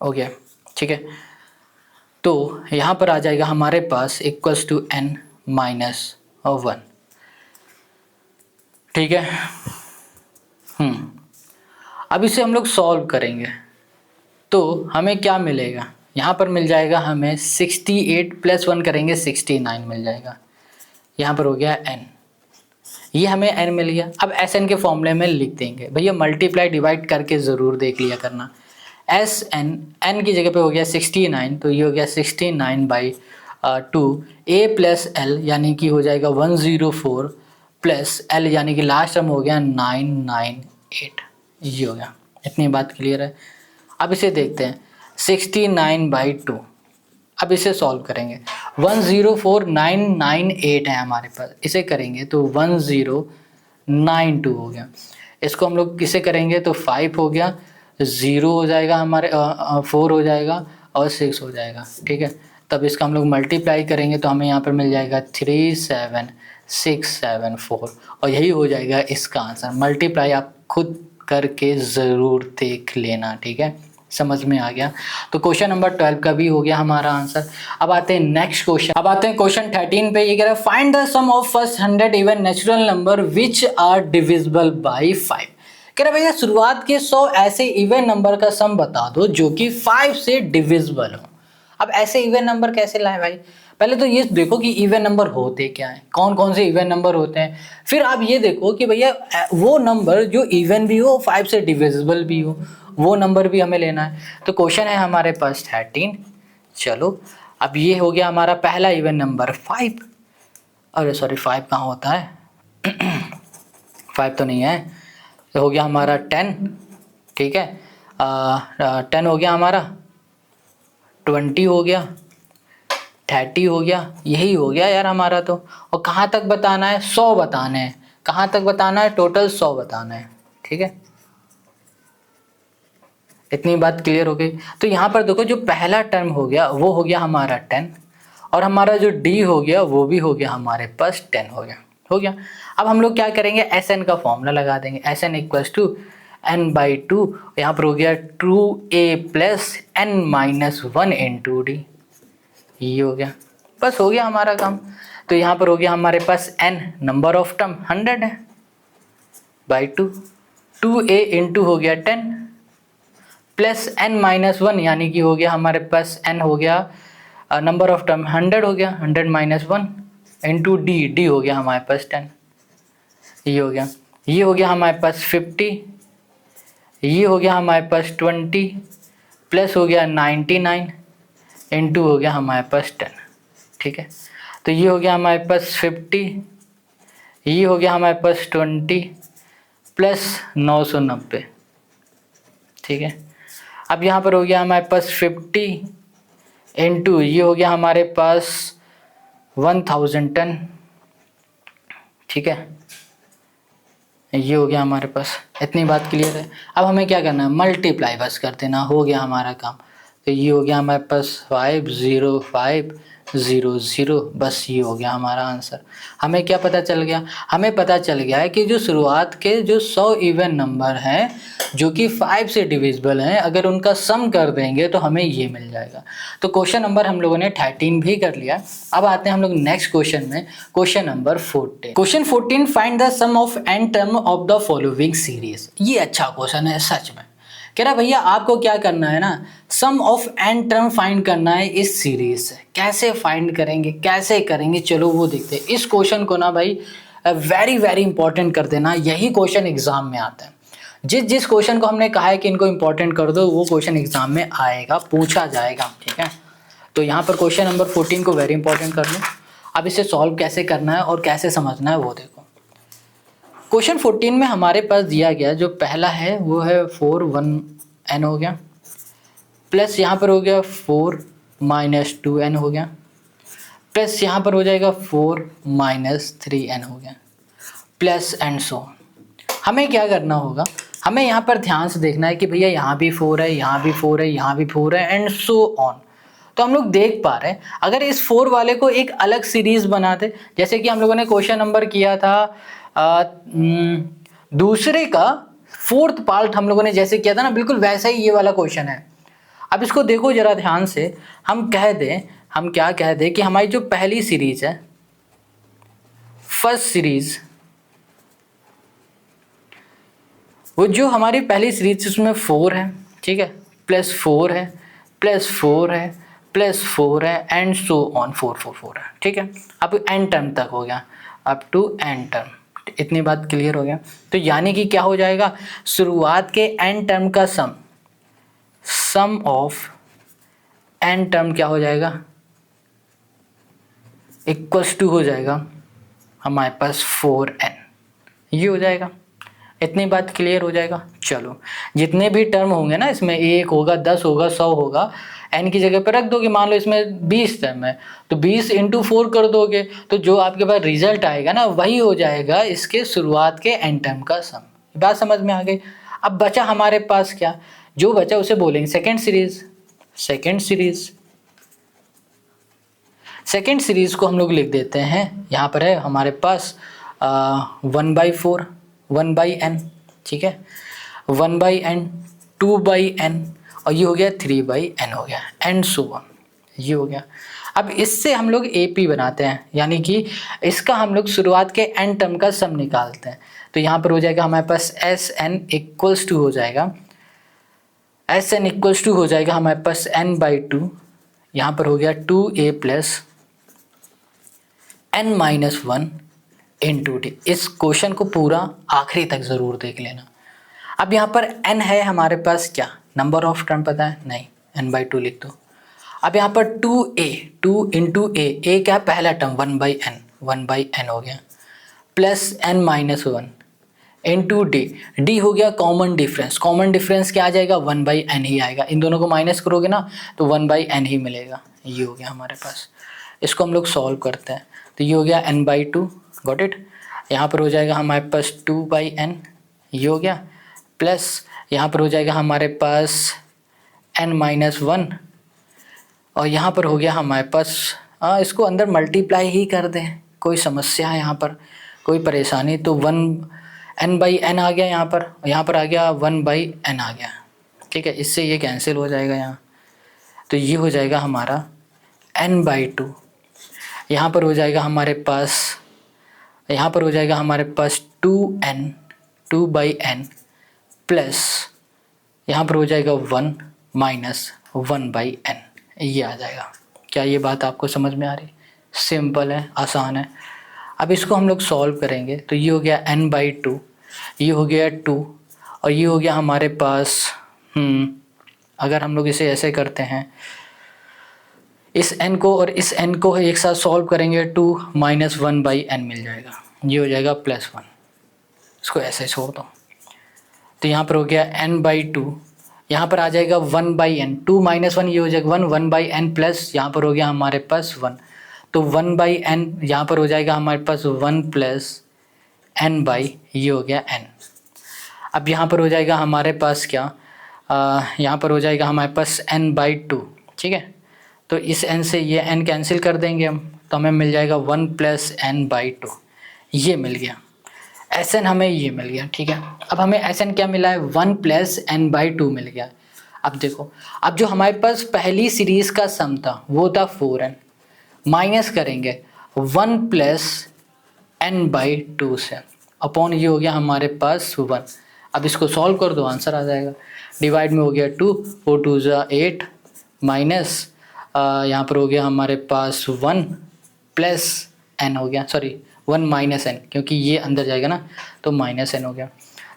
हो गया, ठीक है। तो यहाँ पर आ जाएगा हमारे पास इक्वल्स टू n माइनस 1, ठीक है। अब इसे हम लोग सॉल्व करेंगे तो हमें क्या मिलेगा, यहाँ पर मिल जाएगा हमें 68 प्लस 1 करेंगे 69 मिल जाएगा। यहाँ पर हो गया n, ये हमें n मिल गया। अब Sn के फॉर्मूले में लिख देंगे भैया, मल्टीप्लाई डिवाइड करके ज़रूर देख लिया करना। Sn n की जगह पे हो गया 69, तो ये हो गया 69/2 a प्लस l यानी कि हो जाएगा 104 प्लस l यानी कि लास्ट टर्म हो गया 998, ये हो गया। इतनी बात क्लियर है। अब इसे देखते हैं 69/2, अब इसे सॉल्व करेंगे। 104998 है हमारे पास, इसे करेंगे तो 1092 हो गया। इसको हम लोग किसे करेंगे तो 5 हो गया, 0 हो जाएगा हमारे 4 हो जाएगा और 6 हो जाएगा, ठीक है। तब इसका हम लोग मल्टीप्लाई करेंगे तो हमें यहाँ पर मिल जाएगा 37674 और यही हो जाएगा इसका आंसर। मल्टीप्लाई आप खुद करके ज़रूर देख लेना, ठीक है। समझ में आ गया। तो क्वेश्चन नंबर 12 का भी हो गया हमारा आंसर। अब आते हैं नेक्स्ट क्वेश्चन। अब आते हैं क्वेश्चन 13 पे। ये कह रहा है find the sum of first 100 even natural number which are divisible by 5। कह रहा भैया शुरुआत के 100 ऐसे इवन नंबर का सम बता दो जो कि 5 से डिविजिबल हो। अब ऐसे इवन नंबर कैसे लाए भाई, पहले तो ये देखो कि इवन नंबर होते क्या हैं, कौन कौन से इवन नंबर होते हैं। फिर आप ये देखो कि भैया वो नंबर जो इवन भी हो 5 से डिविजिबल भी हो, वो नंबर भी हमें लेना है। तो क्वेश्चन है हमारे पास 13। चलो अब ये हो गया हमारा पहला इवन नंबर 5। अरे सॉरी 5 कहाँ होता है 5 तो नहीं है। तो हो गया हमारा 10, ठीक है। 10 हो गया हमारा, 20 हो गया, 30 हो गया, यही हो गया यार हमारा तो। और कहाँ तक बताना है, 100 बताना है। कहाँ तक बताना है, टोटल 100 बताना है, ठीक है। इतनी बात क्लियर हो गई। तो यहाँ पर देखो जो पहला टर्म हो गया वो हो गया हमारा 10 और हमारा जो डी हो गया वो भी हो गया हमारे पास 10 हो गया। अब हम लोग क्या करेंगे, Sn का फॉर्मूला लगा देंगे। Sn इक्वल्स टू n/2, यहाँ पर हो गया 2a plus n minus 1 into D, ये हो गया। बस हो गया हमारा काम। तो यहाँ पर हो गया हमारे पास n नंबर ऑफ टर्म 100 है बाई 2, 2a इंटू हो गया 10 प्लस n माइनस 1 यानी कि हो गया हमारे पास n हो गया नंबर ऑफ टर्म 100 हो गया, 100 माइनस 1 इंटू डी हो गया हमारे पास 10, ये हो गया। ये हो गया हमारे पास 50, ये हो गया हमारे पास 20 प्लस हो गया 99 इंटू हो गया हमारे पास 10, ठीक है। तो ये हो गया हमारे पास 50, ये हो गया हमारे पास 20 प्लस 990, ठीक है। अब यहाँ पर हो गया हमारे पास 50 इंटू ये हो गया हमारे पास 1010, ठीक है। ये हो गया हमारे पास। इतनी बात क्लियर है। अब हमें क्या करना है, मल्टीप्लाई बस कर देना, हो गया हमारा काम। तो ये हो गया हमारे पास 50500, बस ये हो गया हमारा आंसर। हमें क्या पता चल गया, हमें पता चल गया है कि जो शुरुआत के जो 100 इवन नंबर हैं जो कि 5 से डिविजिबल हैं, अगर उनका सम कर देंगे तो हमें ये मिल जाएगा। तो क्वेश्चन नंबर हम लोगों ने 13 भी कर लिया। अब आते हैं हम लोग नेक्स्ट क्वेश्चन में, question number 14। Question 14, find the sum of n term of the following series. ये अच्छा क्वेश्चन है सच में। कह रहा भैया आपको क्या करना है ना, सम ऑफ n टर्म फाइंड करना है इस सीरीज से। कैसे फाइंड करेंगे, कैसे करेंगे, चलो वो देखते हैं। इस क्वेश्चन को ना भाई वेरी वेरी इंपॉर्टेंट कर देना, यही क्वेश्चन एग्जाम में आता है। जिस क्वेश्चन को हमने कहा है कि इनको इंपॉर्टेंट कर दो, वो क्वेश्चन एग्जाम में आएगा, पूछा जाएगा, ठीक है। तो यहाँ पर क्वेश्चन नंबर 14 को वेरी इंपॉर्टेंट कर लो। अब इसे सॉल्व कैसे करना है और कैसे समझना है वो देखो। क्वेश्चन 14 में हमारे पास दिया गया जो पहला है वो है 4 1n हो गया, प्लस यहाँ पर हो गया 4 माइनस 2n हो गया, प्लस यहाँ पर हो जाएगा 4 माइनस 3n हो गया, प्लस एंड सो। हमें क्या करना होगा, हमें यहाँ पर ध्यान से देखना है कि भैया यहाँ भी 4 है, यहाँ भी 4 है, यहाँ भी 4 है एंड सो ऑन। तो हम लोग देख पा रहे हैं अगर इस 4 वाले को एक अलग सीरीज बना दे, जैसे कि हम लोगों ने क्वेश्चन नंबर किया था दूसरे का 4th पार्ट हम लोगों ने जैसे किया था ना, बिल्कुल वैसा ही ये वाला क्वेश्चन है। अब इसको देखो जरा ध्यान से, हम क्या कह दें कि हमारी जो पहली सीरीज है, फर्स्ट सीरीज, वो जो हमारी पहली सीरीज उसमें 4 है, ठीक है, प्लस 4 है, प्लस 4 है, प्लस 4 है, एंड सो ऑन 4 4 4 है, ठीक है। अब एन टर्म तक हो गया, अप टू एन टर्म, इतनी बात क्लियर हो गया। तो यानी कि क्या हो जाएगा, शुरुआत के एन टर्म का सम ऑफ एन टर्म क्या हो जाएगा, इक्वल्स टू हो जाएगा हमारे पास 4n, ये हो जाएगा। इतनी बात क्लियर हो जाएगा। चलो, जितने भी टर्म होंगे ना इसमें, 1 होगा, 10 होगा, 100 होगा, n की जगह पर रख दोगे। मान लो इसमें 20 टर्म है तो 20 × 4 कर दोगे, तो जो आपके पास रिजल्ट आएगा ना वही हो जाएगा इसके शुरुआत के n टर्म का सम। बात समझ में आ गई। अब बचा हमारे पास क्या, जो बचा उसे बोलेंगे सेकेंड सीरीज। सेकेंड सीरीज को हम लोग लिख देते हैं, यहाँ पर है हमारे पास 1/4 1/n, ठीक है, 1/n 2/n और ये हो गया 3/n हो गया, एंड सो ऑन, ये हो गया। अब इससे हम लोग AP बनाते हैं, यानी कि इसका हम लोग शुरुआत के n टर्म का सम निकालते हैं। तो यहाँ पर हो जाएगा हमारे पास Sn इक्वल्स टू हो जाएगा, Sn इक्वल्स टू हो जाएगा हमारे पास n/2, यहाँ पर हो गया 2a plus n-1 into d। इस क्वेश्चन को पूरा आखिरी तक ज़रूर देख लेना। अब यहाँ पर n है हमारे पास क्या, नंबर ऑफ टर्म पता है नहीं, n/2 लिख दो। अब यहाँ पर 2a, 2 इंटू a क्या पहला टर्म 1/n हो गया, प्लस n-1 इंटू d हो गया कॉमन डिफरेंस क्या आ जाएगा, 1/n ही आएगा। इन दोनों को माइनस करोगे ना तो 1/n ही मिलेगा, ये हो गया हमारे पास। इसको हम लोग सॉल्व करते हैं, तो ये हो गया n/2, गॉट इट। यहाँ पर हो जाएगा हमारे पास 2/n, ये हो गया, प्लस यहाँ पर हो जाएगा हमारे पास n-1 और यहाँ पर हो गया हमारे पास, इसको अंदर मल्टीप्लाई ही कर दें, कोई समस्या है यहाँ पर, कोई परेशानी, तो 1n/n आ गया यहाँ पर आ गया 1/n आ गया, ठीक है। इससे ये कैंसिल हो जाएगा यहाँ, तो ये हो जाएगा हमारा n/2। यहाँ पर हो जाएगा हमारे पास 2/n प्लस यहाँ पर हो जाएगा 1 माइनस 1/n, ये आ जाएगा। क्या ये बात आपको समझ में आ रही? सिंपल है, आसान है। अब इसको हम लोग सॉल्व करेंगे, तो ये हो गया n/2, ये हो गया 2 और ये हो गया हमारे पास अगर हम लोग इसे ऐसे करते हैं, इस n को और इस n को एक साथ सॉल्व करेंगे, 2 माइनस 1/n मिल जाएगा, ये हो जाएगा +1। इसको ऐसे छोड़ दो, तो यहाँ पर हो गया n/2, यहाँ पर आ जाएगा 1/n, 2 माइनस 1 ये हो जाएगा 1/n प्लस यहाँ पर हो गया हमारे पास 1, तो 1/n यहाँ पर हो जाएगा हमारे पास 1 प्लस n बाई ये हो गया n। अब यहाँ पर हो जाएगा हमारे पास क्या, यहाँ पर हो जाएगा हमारे पास n/2, ठीक है। तो इस n से ये n कैंसिल कर देंगे हम, तो हमें मिल जाएगा 1 प्लस n/2, ये मिल गया। Sn हमें ये मिल गया, ठीक है। अब हमें Sn क्या मिला है, 1 प्लस n/2 मिल गया। अब देखो, अब जो हमारे पास पहली सीरीज का सम था वो था 4n, माइनस करेंगे 1 प्लस n/2 से, अपॉन ये हो गया हमारे पास 1। अब इसको सॉल्व कर दो, आंसर आ जाएगा। डिवाइड में हो गया 2, 4 2 8 माइनस यहाँ पर हो गया हमारे पास 1 प्लस n हो गया, सॉरी 1 माइनस n, क्योंकि ये अंदर जाएगा ना तो माइनस n हो गया।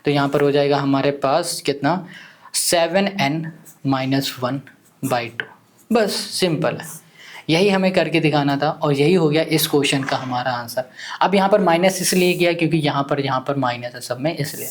तो यहाँ पर हो जाएगा हमारे पास कितना, 7n माइनस 1/2। बस सिंपल है, यही हमें करके दिखाना था और यही हो गया इस क्वेश्चन का हमारा आंसर। अब यहाँ पर माइनस इसलिए किया क्योंकि यहाँ पर माइनस है सब में, इसलिए।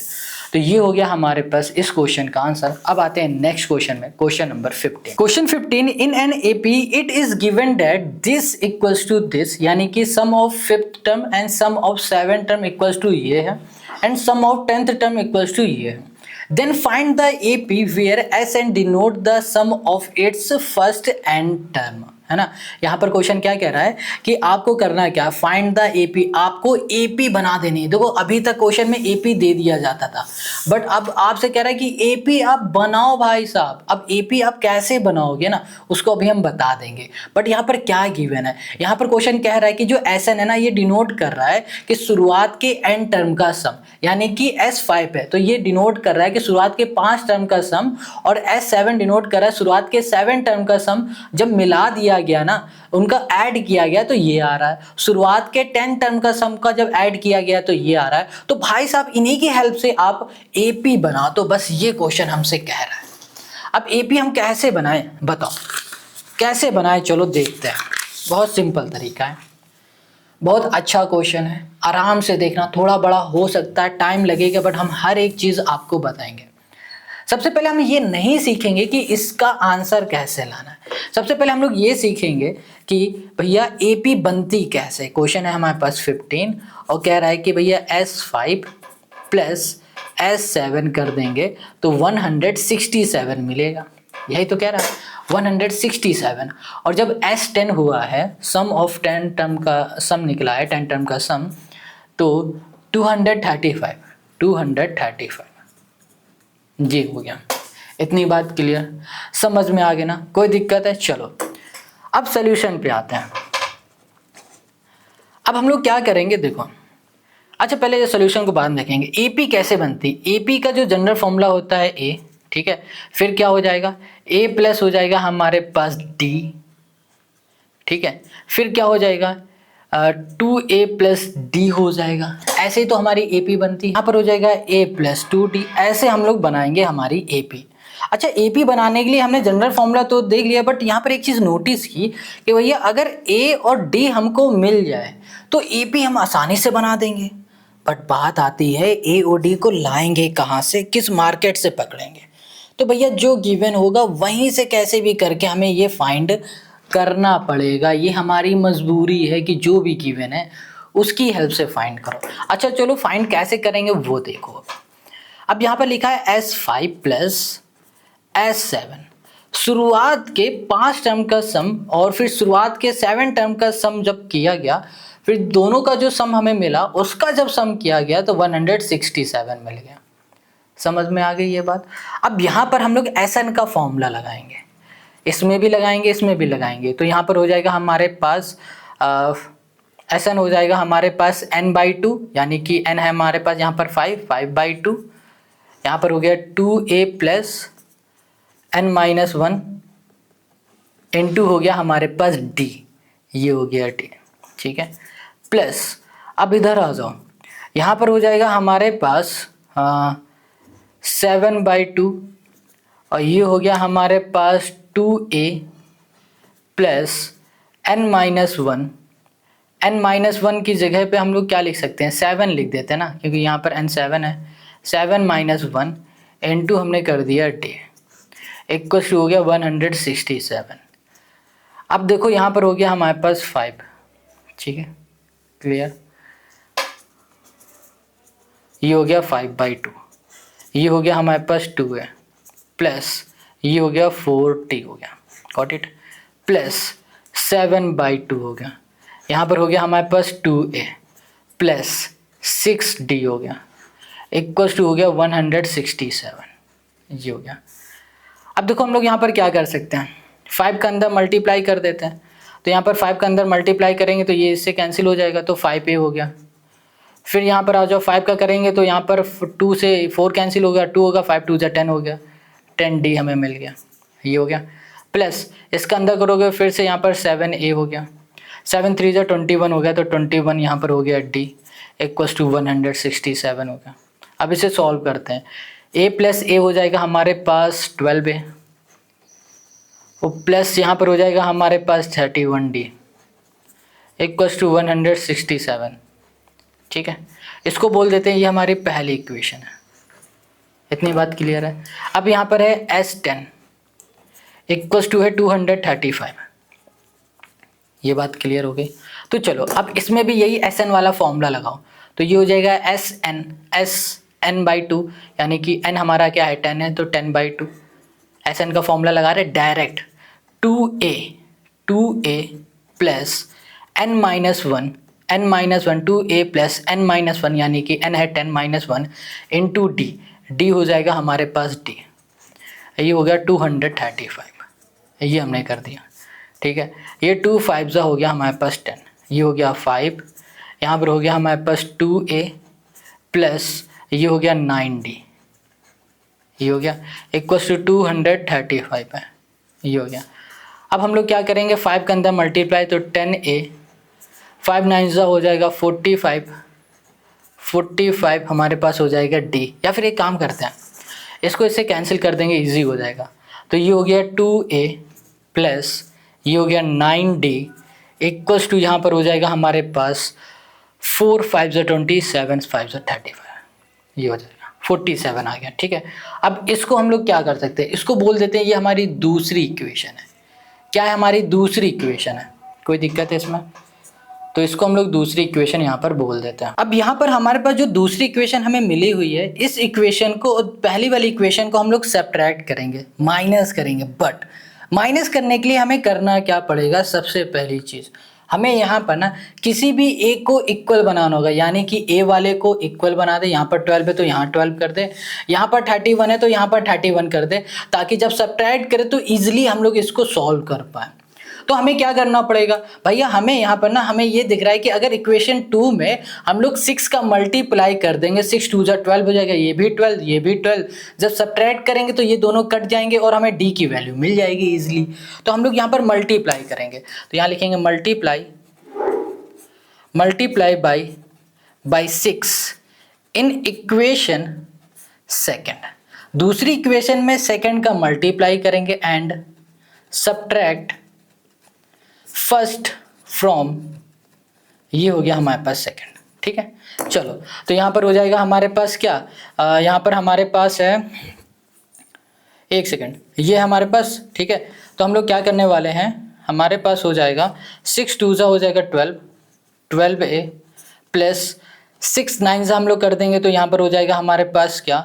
तो ये हो गया हमारे पास इस क्वेश्चन का आंसर। अब आते हैं नेक्स्ट क्वेश्चन में, question number 15। Question 15, in an AP it is given that this equals to this, यानी कि sum of 5th term and sum of 7th term equals to ये है, and sum of 10th term equals to ये है। Then find the AP where Sn denote the sum of its first n term. है ना। यहाँ पर क्वेश्चन क्या कह रहा है कि आपको करना क्या, फाइंड द एपी, आपको एपी बना देनी है। देखो अभी तक क्वेश्चन में एपी दे दिया जाता था, बट अब आपसे कह रहा है कि एपी आप बनाओ भाई साहब। अब एपी आप कैसे बनाओगे ना, उसको अभी हम बता देंगे। बट यहाँ पर क्या गिवन है, यहाँ पर क्वेश्चन कह रहा है कि जो एसएन है ना, ये डिनोट कर रहा है कि शुरुआत के एन टर्म का सम, यानी कि S5 है तो ये डिनोट कर रहा है कि शुरुआत के 5 टर्म का सम, और S7 डिनोट कर रहा है शुरुआत के 7 टर्म का सम जब मिला दिया गया ना, उनका ऐड किया गया तो ये आ रहा है। शुरुआत के 10 टर्म का सम का जब ऐड किया गया तो ये आ रहा है। तो भाई साहब इन्हीं की हेल्प से आप एपी बनाओ, तो बस ये क्वेश्चन हमसे कह रहा है। अब एपी हम कैसे बनाएं बताओ, कैसे बनाएं, चलो देखते हैं। बहुत सिंपल तरीका है, बहुत अच्छा क्वेश्चन है, आराम से देखना। थोड़ा बड़ा हो सकता है, टाइम लगेगा, बट हम हर एक चीज आपको बताएंगे। सबसे पहले हम ये नहीं सीखेंगे कि इसका आंसर कैसे लाना है, सबसे पहले हम लोग ये सीखेंगे कि भैया एपी बनती कैसे। क्वेश्चन है हमारे पास 15 और कह रहा है कि भैया S5 प्लस S7 कर देंगे तो 167 मिलेगा, यही तो कह रहा है 167। और जब S10 हुआ है, सम ऑफ 10 टर्म का सम निकला है, 10 टर्म का सम, तो 235 जी हो गया। इतनी बात क्लियर, समझ में आ गया ना, कोई दिक्कत है। चलो अब सॉल्यूशन पे आते हैं। अब हम लोग क्या करेंगे देखो, अच्छा पहले ये सॉल्यूशन को बाद में देखेंगे। एपी कैसे बनती, एपी का जो जनरल फॉर्मूला होता है ए, ठीक है, फिर क्या हो जाएगा, ए प्लस हो जाएगा हमारे पास डी, ठीक है, फिर क्या हो जाएगा 2a प्लस डी हो जाएगा। ऐसे ही तो हमारी एपी बनती है। यहाँ पर हो जाएगा a प्लस 2d। ऐसे हम लोग बनाएंगे हमारी एपी। अच्छा एपी बनाने के लिए हमने जनरल फॉर्मूला तो देख लिया, बट यहाँ पर एक चीज़ नोटिस की कि भैया अगर a और d हमको मिल जाए तो एपी हम आसानी से बना देंगे। बट बात आती है a और d को लाएंगे कहाँ से, किस मार्केट से पकड़ेंगे। तो भैया जो गिवन होगा वहीं से कैसे भी करके हमें ये फाइंड करना पड़ेगा। ये हमारी मजबूरी है कि जो भी गिवन है उसकी हेल्प से फाइंड करो। अच्छा चलो फाइंड कैसे करेंगे वो देखो। अब यहाँ पर लिखा है S5 प्लस S7, शुरुआत के 5 टर्म का सम और फिर शुरुआत के 7 टर्म का सम जब किया गया, फिर दोनों का जो सम हमें मिला उसका जब सम किया गया तो 167 मिल गया। समझ में आ गई ये बात। अब यहाँ पर हम लोग SN का फॉर्मूला लगाएंगे, इसमें भी लगाएंगे इसमें भी लगाएंगे। तो यहाँ पर हो जाएगा हमारे पास SN हो जाएगा हमारे पास n/2, यानी कि n है हमारे पास यहाँ पर 5/2, यहाँ पर हो गया 2a प्लस n-1 इंटू हो गया हमारे पास d, ये हो गया d, ठीक है, प्लस अब इधर आ जाओ, यहाँ पर हो जाएगा हमारे पास 7/2 और ये हो गया हमारे पास 2a प्लस n-1। n-1 की जगह पे हम लोग क्या लिख सकते हैं, 7 लिख देते हैं ना, क्योंकि यहाँ पर n7 है। 7-1 इंटू हमने कर दिया d, इक्वल हो गया 167। अब देखो यहाँ पर हो गया हमारे पास 5, ठीक है, क्लियर। ये हो गया 5/2, ये हो गया हमारे पास 2 है, प्लस ये हो गया 4t हो गया, गॉट इट, प्लस 7/2 हो गया, यहाँ पर हो गया हमारे पास 2a प्लस 6d हो गया, इक्वल टू हो गया 167, ये हो गया। अब देखो हम लोग यहाँ पर क्या कर सकते हैं, 5 का अंदर मल्टीप्लाई कर देते हैं। तो यहाँ पर 5 का अंदर मल्टीप्लाई करेंगे तो ये इससे कैंसिल हो जाएगा, तो 5a हो गया। फिर यहाँ पर आ जाओ 5 का करेंगे तो यहाँ पर 2 से 4 कैंसिल हो गया, 2 होगा, 5 2 10 हो गया, 10d हमें मिल गया, ये हो गया। प्लस इसका अंदर करोगे फिर से यहाँ पर 7a हो गया, 7 3 21 हो गया, तो 21 यहाँ पर हो गया d, इक्वल्स टू 167 हो गया। अब इसे सॉल्व करते हैं, a प्लस a हो जाएगा हमारे पास 12a, और प्लस यहाँ पर हो जाएगा हमारे पास 31d, इक्वल्स टू 167, ठीक है। इसको बोल देते हैं ये हमारी पहली इक्वेशन है। इतनी बात क्लियर है। अब यहाँ पर है S10 इक्वल्स टू है 235, ये बात क्लियर हो गई। तो चलो अब इसमें भी यही SN वाला फॉर्मूला लगाओ, तो ये हो जाएगा SN/2, यानी कि n हमारा क्या है 10 है, तो 10/2। SN का फॉर्मूला लगा रहे direct, 2a 2a plus n minus one, n minus one 2a plus n minus one, यानी कि n है 10 minus one into D, D हो जाएगा हमारे पास d, ये हो गया 235, ये हमने कर दिया, ठीक है। ये 2 5 हो गया हमारे पास 10, ये हो गया 5, यहाँ पर हो गया हमारे पास 2a प्लस ये हो गया 9d, ये हो गया इक्वल्स टू 235 है, ये हो गया। अब हम लोग क्या करेंगे, 5 के अंदर मल्टीप्लाई, तो 10a, 5 9 हो जाएगा 45, 45 हमारे पास हो जाएगा d, या फिर एक काम करते हैं इसको इससे कैंसिल कर देंगे, इजी हो जाएगा। तो ये हो गया 2a प्लस ये हो गया 9d इक्वल्स टू यहाँ पर हो जाएगा हमारे पास 4 5 27 5 35, ये हो जाएगा 47 आ गया, ठीक है। अब इसको हम लोग क्या कर सकते हैं, इसको बोल देते हैं ये हमारी दूसरी इक्वेशन है। क्या है, हमारी दूसरी इक्वेशन है, कोई दिक्कत है इसमें? तो इसको हम लोग दूसरी इक्वेशन यहाँ पर बोल देते हैं। अब यहाँ पर हमारे पास जो दूसरी इक्वेशन हमें मिली हुई है, इस इक्वेशन को पहली वाली इक्वेशन को हम लोग सब्ट्रैक्ट करेंगे, माइनस करेंगे। बट माइनस करने के लिए हमें करना क्या पड़ेगा, सबसे पहली चीज़ हमें यहाँ पर ना किसी भी ए को इक्वल बनाना होगा, यानी कि ए वाले को इक्वल बना दे। यहाँ पर 12 है तो यहाँ 12 कर दे, यहाँ पर 31 है तो यहाँ पर 31 कर दे, ताकि जब सब्ट्रैक्ट करें तो ईजिली हम लोग इसको सॉल्व कर पाए। तो हमें क्या करना पड़ेगा भैया, हमें यहाँ पर ना हमें ये दिख रहा है कि अगर इक्वेशन 2 में हम लोग 6 का मल्टीप्लाई कर देंगे, 6 2 जा 12 हो जाएगा, ये भी 12 ये भी 12, जब सब्ट्रैक्ट करेंगे तो ये दोनों कट जाएंगे और हमें डी की वैल्यू मिल जाएगी इजीली। तो हम लोग यहाँ पर मल्टीप्लाई करेंगे, तो यहाँ लिखेंगे multiply by 6 in equation second. दूसरी इक्वेशन में सेकेंड का मल्टीप्लाई करेंगे एंड सब्ट्रैक्ट फर्स्ट फ्रॉम, ये हो गया हमारे पास सेकंड, ठीक है। चलो तो यहाँ पर हो जाएगा हमारे पास क्या, यहाँ पर हमारे पास है, एक सेकंड, ये हमारे पास, ठीक है। तो हम लोग क्या करने वाले हैं, हमारे पास हो जाएगा 6 2 हो जाएगा 12, 12a प्लस 6 9 हम लोग कर देंगे, तो यहाँ पर हो जाएगा हमारे पास क्या,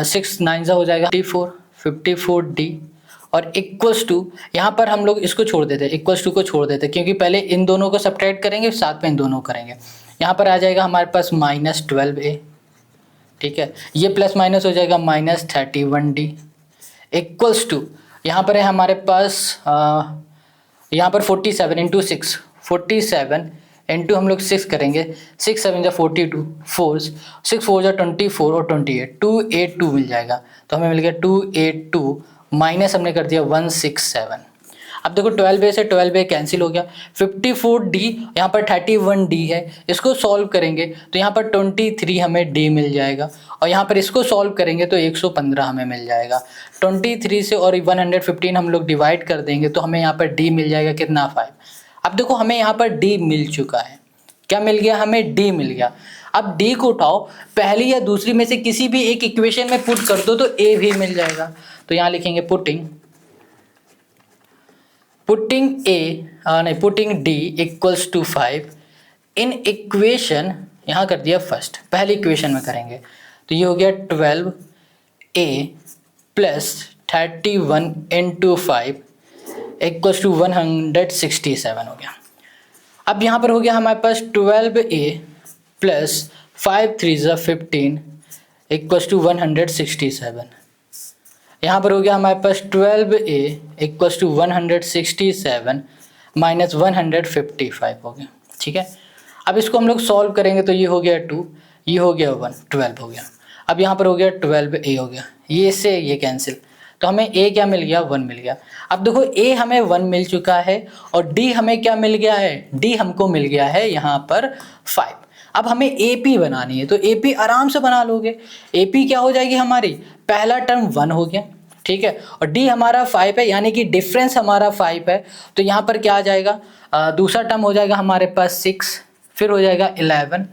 6 9 हो जाएगा 54d और इक्वल्स टू, यहाँ पर हम लोग इसको छोड़ देते हैं, इक्वल्स टू को छोड़ देते हैं, क्योंकि पहले इन दोनों को सब्ट्रैक्ट करेंगे साथ में इन दोनों को करेंगे। यहाँ पर आ जाएगा हमारे पास -12a, ठीक है, ये प्लस माइनस हो जाएगा -31d इक्वल्स टू, यहाँ पर है हमारे पास यहाँ पर 47 इंटू 6, 47 इंटू हम लोग 6 करेंगे, 6 7 जा 42, 6 4 जा 24 और 28, 282 मिल जाएगा। तो हमें मिल गया 282 माइनस हमने कर दिया 167। अब देखो 12a से 12a कैंसिल हो गया, 54d यहाँ पर 31d है, इसको सॉल्व करेंगे तो यहाँ पर 23 हमें d मिल जाएगा, और यहाँ पर इसको सॉल्व करेंगे तो 115 हमें मिल जाएगा। 23 से और 115 हम लोग डिवाइड कर देंगे तो हमें यहाँ पर d मिल जाएगा कितना, 5। अब देखो हमें यहाँ पर d मिल चुका है, क्या मिल गया, हमें d मिल गया। अब d को उठाओ, पहली या दूसरी में से किसी भी एक इक्वेशन में पुट कर दो तो a भी मिल जाएगा। तो यहाँ लिखेंगे putting d equals to 5 in equation, यहाँ कर दिया फर्स्ट, पहली इक्वेशन में करेंगे तो ये हो गया 12a plus 31 into 5 equals to 167 हो गया। अब यहाँ पर हो गया हमारे पास 12a प्लस 5 3 जा 15 इक्वल्स टू 167। यहाँ पर हो गया हमारे पास 12a इक्वल्स टू 167 माइनस 155 हो गया, ठीक है। अब इसको हम लोग सॉल्व करेंगे तो ये हो गया 2, ये हो गया 1, 12 हो गया। अब यहाँ पर हो गया 12a हो गया, ये से ये कैंसिल, तो हमें a क्या मिल गया, 1 मिल गया। अब देखो a हमें 1 मिल चुका है और d हमें क्या मिल गया है, d हमको मिल गया है यहाँ पर 5। अब हमें AP बनानी है, तो AP आराम से बना लोगे। AP क्या हो जाएगी हमारी, पहला टर्म 1 हो गया, ठीक है, और D हमारा 5 है, यानी कि डिफरेंस हमारा 5 है, तो यहाँ पर क्या आ जाएगा, दूसरा टर्म हो जाएगा हमारे पास 6, फिर हो जाएगा 11,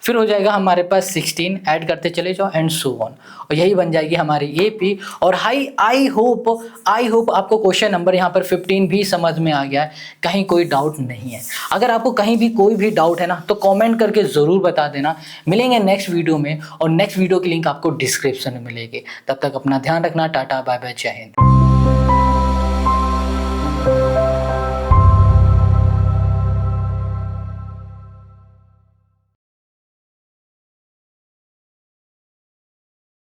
फिर हो जाएगा हमारे पास 16, ऐड करते चले जाओ एंड सो ऑन, और यही बन जाएगी हमारी AP। और आई होप आपको क्वेश्चन नंबर यहाँ पर 15 भी समझ में आ गया है, कहीं कोई डाउट नहीं है। अगर आपको कहीं भी कोई भी डाउट है ना तो कमेंट करके ज़रूर बता देना। मिलेंगे नेक्स्ट वीडियो में, और नेक्स्ट वीडियो की लिंक आपको डिस्क्रिप्शन में मिलेगी। तब तक अपना ध्यान रखना, टाटा बाय बाय, जय हिंद।